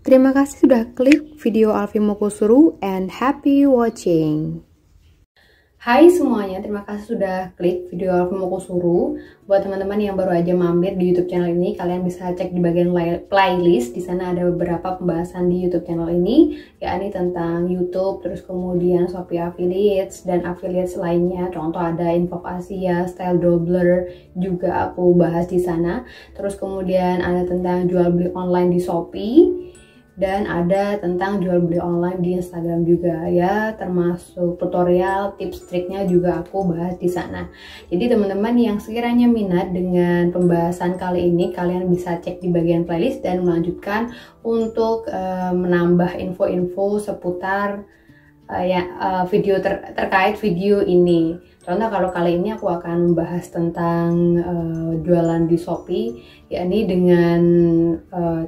Terima kasih sudah klik video Alfi Mokusuru and happy watching. Hai semuanya, terima kasih sudah klik video Alfi Mokusuru. Buat teman-teman yang baru aja mampir di YouTube channel ini, kalian bisa cek di bagian playlist. Di sana ada beberapa pembahasan di YouTube channel ini, yakni tentang YouTube, terus kemudian Shopee Affiliates dan affiliates lainnya. Contoh ada Info Asia, Style Doubler juga aku bahas di sana. Terus kemudian ada tentang jual beli online di Shopee. Dan ada tentang jual beli online di Instagram juga ya, termasuk tutorial, tips, triknya juga aku bahas di sana. Jadi teman-teman yang sekiranya minat dengan pembahasan kali ini, kalian bisa cek di bagian playlist dan melanjutkan untuk menambah info-info seputar video terkait video ini. Contoh kalau kali ini aku akan membahas tentang jualan di Shopee, yakni dengan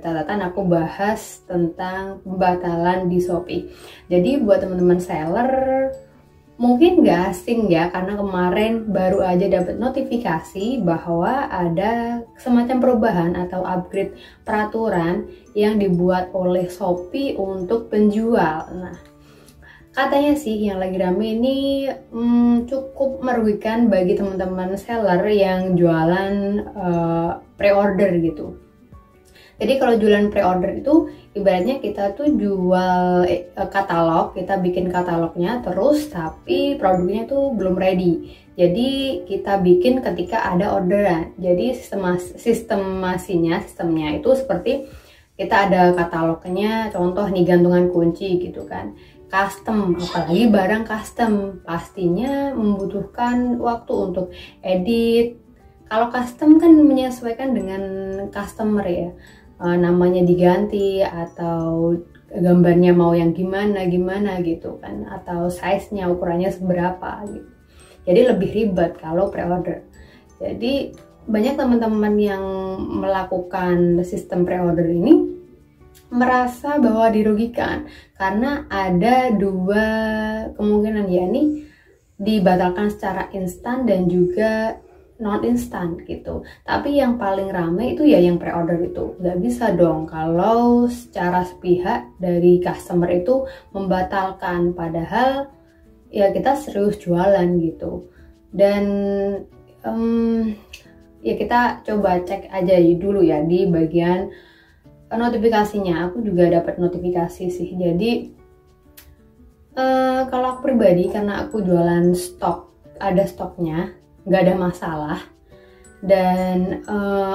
catatan aku bahas tentang pembatalan di Shopee. Jadi buat teman-teman seller mungkin nggak asing ya, karena kemarin baru aja dapat notifikasi bahwa ada semacam perubahan atau upgrade peraturan yang dibuat oleh Shopee untuk penjual. Nah, katanya sih yang lagi rame ini cukup merugikan bagi teman-teman seller yang jualan pre-order gitu. Jadi kalau jualan pre-order itu ibaratnya kita tuh jual katalog, kita bikin katalognya terus tapi produknya tuh belum ready. Jadi kita bikin ketika ada orderan. Jadi sistemnya itu seperti kita ada katalognya, contoh nih gantungan kunci gitu kan. Custom, apalagi barang custom pastinya membutuhkan waktu untuk edit. Kalau custom kan menyesuaikan dengan customer ya, namanya diganti atau gambarnya mau yang gimana gitu kan, atau size-nya ukurannya seberapa gitu. Jadi lebih ribet kalau pre-order. Jadi banyak teman-teman yang melakukan sistem pre-order ini merasa bahwa dirugikan karena ada dua kemungkinan, yakni dibatalkan secara instan dan juga non instan gitu. Tapi yang paling ramai itu ya yang pre-order itu. Nggak bisa dong kalau secara sepihak dari customer itu membatalkan, padahal ya kita serius jualan gitu. Dan ya kita coba cek aja dulu ya di bagian notifikasinya. Aku juga dapat notifikasi sih. Jadi kalau aku pribadi, karena aku jualan stok, ada stoknya, nggak ada masalah dan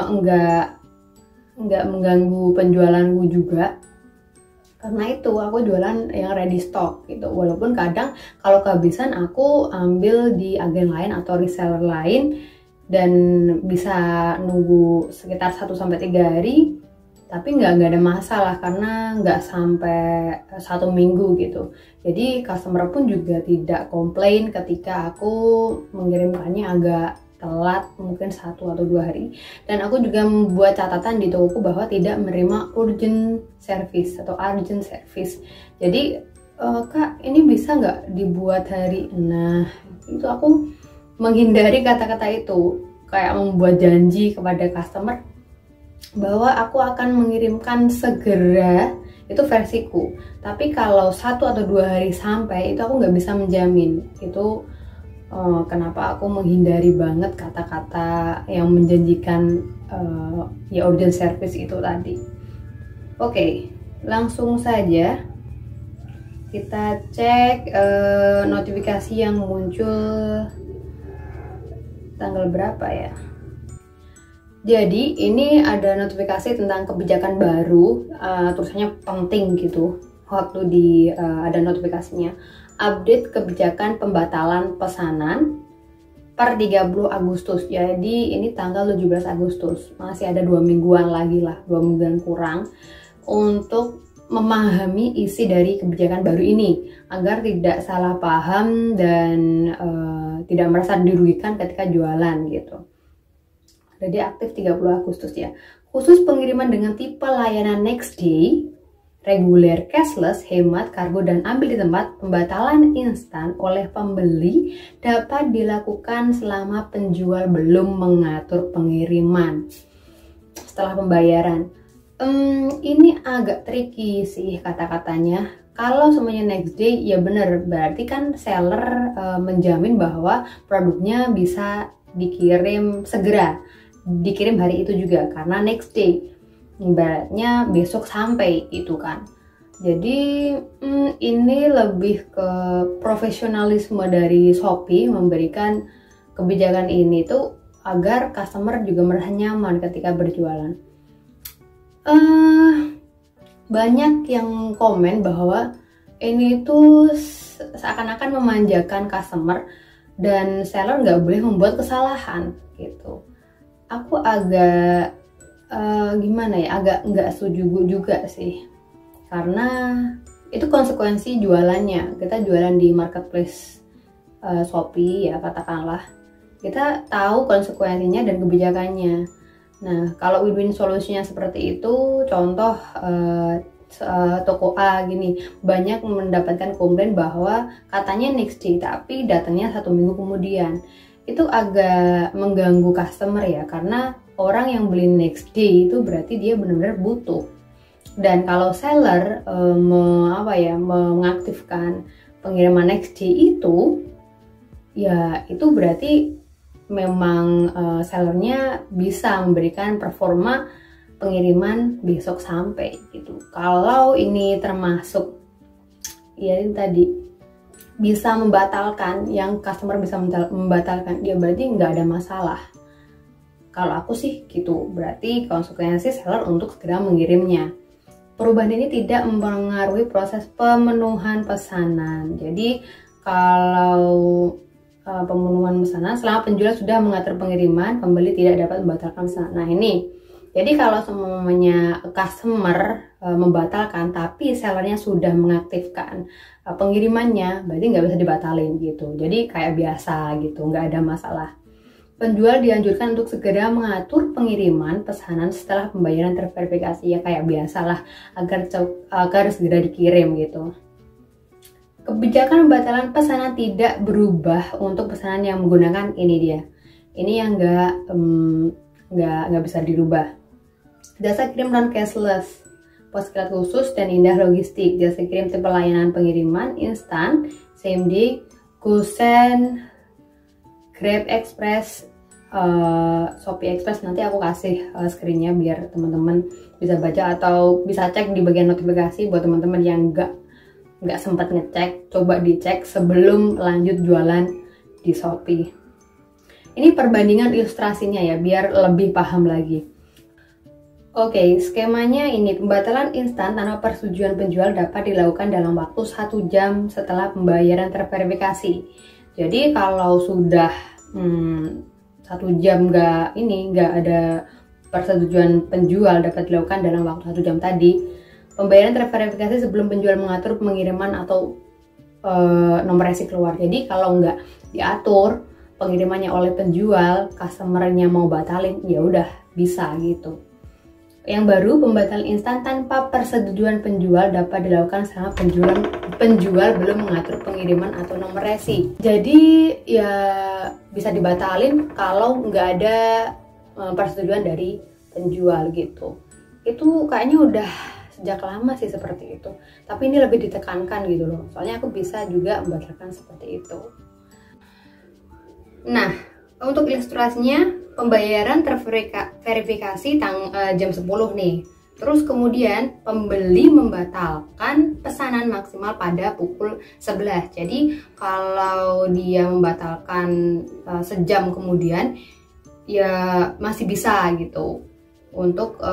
nggak mengganggu penjualanku juga. Karena itu aku jualan yang ready stock gitu. Walaupun kadang kalau kehabisan aku ambil di agen lain atau reseller lain dan bisa nunggu sekitar 1-3 hari. Tapi nggak ada masalah karena nggak sampai 1 minggu gitu. Jadi customer pun juga tidak komplain ketika aku mengirimkannya agak telat, mungkin 1 atau 2 hari. Dan aku juga membuat catatan di tokoku bahwa tidak menerima urgent service atau urgent service. Jadi kak, ini bisa nggak dibuat hari? Nah, itu aku menghindari kata-kata itu, kayak membuat janji kepada customer bahwa aku akan mengirimkan segera, itu versiku. Tapi kalau 1 atau 2 hari sampai, itu aku nggak bisa menjamin. Itu kenapa aku menghindari banget kata-kata yang menjanjikan ya urgent service itu tadi. Oke, langsung saja kita cek notifikasi yang muncul tanggal berapa ya. Jadi ini ada notifikasi tentang kebijakan baru, tulisannya penting gitu. Waktu ada notifikasinya, update kebijakan pembatalan pesanan per 30 Agustus. Jadi ini tanggal 17 Agustus, masih ada 2 mingguan lagi lah, 2 mingguan kurang untuk memahami isi dari kebijakan baru ini agar tidak salah paham dan tidak merasa dirugikan ketika jualan gitu. Jadi aktif 30 Agustus ya. Khusus pengiriman dengan tipe layanan next day, reguler, cashless, hemat, kargo, dan ambil di tempat, pembatalan instan oleh pembeli dapat dilakukan selama penjual belum mengatur pengiriman setelah pembayaran. Ini agak tricky sih kata-katanya. Kalau semuanya next day, ya bener, berarti kan seller menjamin bahwa produknya bisa dikirim segera, dikirim hari itu juga, karena next day, ibaratnya besok sampai gitu kan. Jadi ini lebih ke profesionalisme dari Shopee memberikan kebijakan ini tuh agar customer juga merasa nyaman ketika berjualan. Banyak yang komen bahwa ini tuh seakan-akan memanjakan customer dan seller nggak boleh membuat kesalahan gitu. Aku agak gimana ya, agak nggak setuju juga sih, karena itu konsekuensi jualannya. Kita jualan di marketplace Shopee ya katakanlah, kita tahu konsekuensinya dan kebijakannya. Nah, kalau win-win solusinya seperti itu, contoh toko A gini, banyak mendapatkan komplain bahwa katanya next day, tapi datangnya 1 minggu kemudian. Itu agak mengganggu customer ya, karena orang yang beli next day itu berarti dia benar-benar butuh. Dan kalau seller mengaktifkan pengiriman next day itu, ya itu berarti memang sellernya bisa memberikan performa pengiriman besok sampai gitu. Kalau ini termasuk ya ini tadi bisa membatalkan, yang customer bisa membatalkan, ya berarti nggak ada masalah. Kalau aku sih gitu, berarti konsekuensi seller untuk segera mengirimnya. Perubahan ini tidak mempengaruhi proses pemenuhan pesanan. Jadi kalau pemenuhan pesanan, selama penjual sudah mengatur pengiriman, pembeli tidak dapat membatalkan pesanan. Nah ini, jadi kalau semuanya customer membatalkan, tapi sellernya sudah mengaktifkan pengirimannya, berarti nggak bisa dibatalin gitu. Jadi kayak biasa gitu, nggak ada masalah. Penjual dianjurkan untuk segera mengatur pengiriman pesanan setelah pembayaran terverifikasi, ya kayak biasalah, agar segera dikirim gitu. Kebijakan pembatalan pesanan tidak berubah untuk pesanan yang menggunakan ini dia. Ini yang nggak bisa dirubah. Jasa kirim non cashless, postcard khusus dan indah logistik, jasa kirim tipe layanan pengiriman instan, same day, GoSend, Grab Express, Shopee Express. Nanti aku kasih screennya biar teman-teman bisa baca atau bisa cek di bagian notifikasi buat teman-teman yang nggak sempat ngecek, coba dicek sebelum lanjut jualan di Shopee. Ini perbandingan ilustrasinya ya, biar lebih paham lagi. Oke, skemanya ini, pembatalan instan tanpa persetujuan penjual dapat dilakukan dalam waktu 1 jam setelah pembayaran terverifikasi. Jadi kalau sudah 1 jam nggak ada persetujuan penjual, dapat dilakukan dalam waktu 1 jam tadi. Pembayaran terverifikasi sebelum penjual mengatur pengiriman atau nomor resi keluar. Jadi kalau nggak diatur pengirimannya oleh penjual, customernya mau batalin, ya udah bisa gitu. Yang baru, pembatalan instan tanpa persetujuan penjual dapat dilakukan selama penjual belum mengatur pengiriman atau nomor resi. Jadi ya bisa dibatalin kalau nggak ada persetujuan dari penjual gitu. Itu kayaknya udah sejak lama sih seperti itu, tapi ini lebih ditekankan gitu loh, soalnya aku bisa juga membatalkan seperti itu. Nah, untuk ilustrasinya, pembayaran terverifikasi jam 10 nih, terus kemudian pembeli membatalkan pesanan maksimal pada pukul 11. Jadi kalau dia membatalkan sejam kemudian, ya masih bisa gitu untuk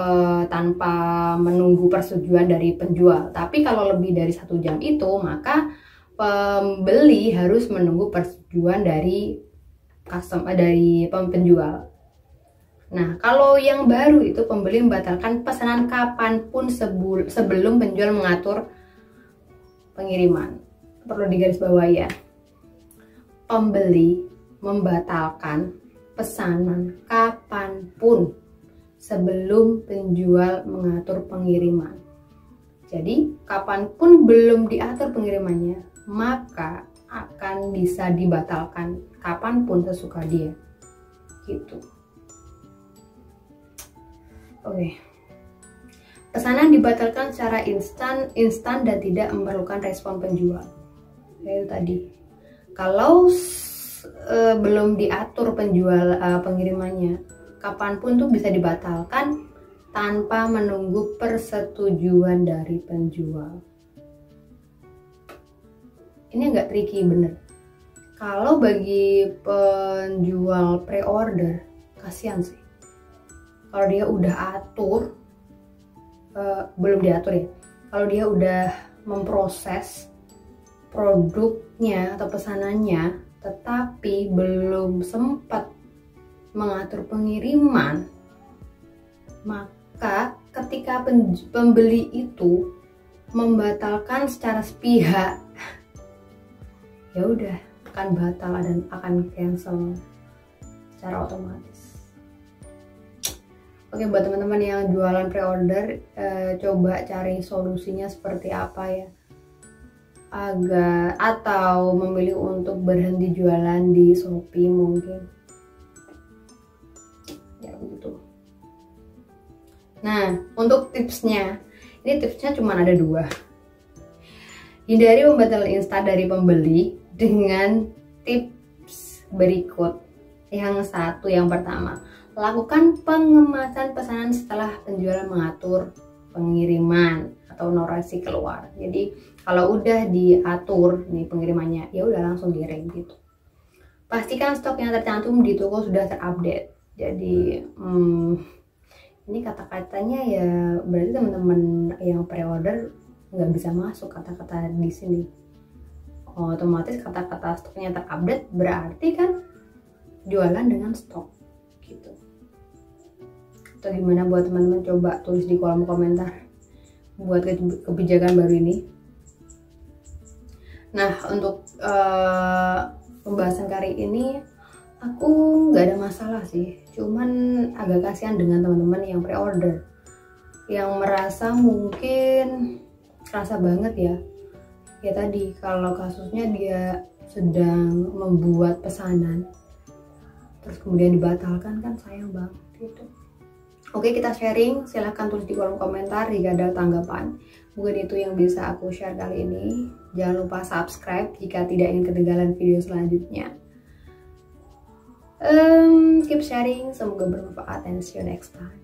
tanpa menunggu persetujuan dari penjual. Tapi kalau lebih dari 1 jam itu, maka pembeli harus menunggu persetujuan dari penjual. Nah, kalau yang baru itu pembeli membatalkan pesanan kapanpun sebelum penjual mengatur pengiriman. Perlu digarisbawahi ya. Pembeli membatalkan pesanan kapanpun sebelum penjual mengatur pengiriman. Jadi, kapanpun belum diatur pengirimannya, maka akan bisa dibatalkan kapanpun sesuka dia. Gitu. Oke. Pesanan dibatalkan secara instan dan tidak memerlukan respon penjual. Kayak tadi. Kalau belum diatur pengirimannya, kapanpun tuh bisa dibatalkan tanpa menunggu persetujuan dari penjual. Ini agak tricky bener. Kalau bagi penjual pre-order, kasihan sih. Kalau dia udah atur, belum diatur ya. Kalau dia udah memproses produknya atau pesanannya, tetapi belum sempat mengatur pengiriman, maka ketika pembeli itu membatalkan secara sepihak, ya udah akan batal dan akan cancel secara otomatis. Oke, buat teman-teman yang jualan pre-order, coba cari solusinya seperti apa ya, atau memilih untuk berhenti jualan di Shopee mungkin, ya begitu. Nah, untuk tipsnya, ini tipsnya cuma ada 2. Hindari pembatalan instan dari pembeli dengan tips berikut. Yang pertama, lakukan pengemasan pesanan setelah penjual mengatur pengiriman atau narasi keluar. Jadi kalau udah diatur nih pengirimannya, ya udah langsung kirim gitu. Pastikan stok yang tercantum di toko sudah terupdate. Jadi ini kata-katanya ya berarti teman-teman yang pre-order nggak bisa masuk kata-kata di sini. Otomatis kata-kata stoknya terupdate berarti kan jualan dengan stok gitu. Atau gimana buat teman-teman, coba tulis di kolom komentar buat kebijakan baru ini. Nah, untuk pembahasan kali ini aku nggak ada masalah sih, cuman agak kasihan dengan teman-teman yang pre-order yang merasa mungkin kerasa banget ya tadi kalau kasusnya dia sedang membuat pesanan terus kemudian dibatalkan, kan sayang banget gitu. Oke, kita sharing, silahkan tulis di kolom komentar jika ada tanggapan. Mungkin itu yang bisa aku share kali ini. Jangan lupa subscribe jika tidak ingin ketinggalan video selanjutnya. Keep sharing, semoga bermanfaat, and see you next time.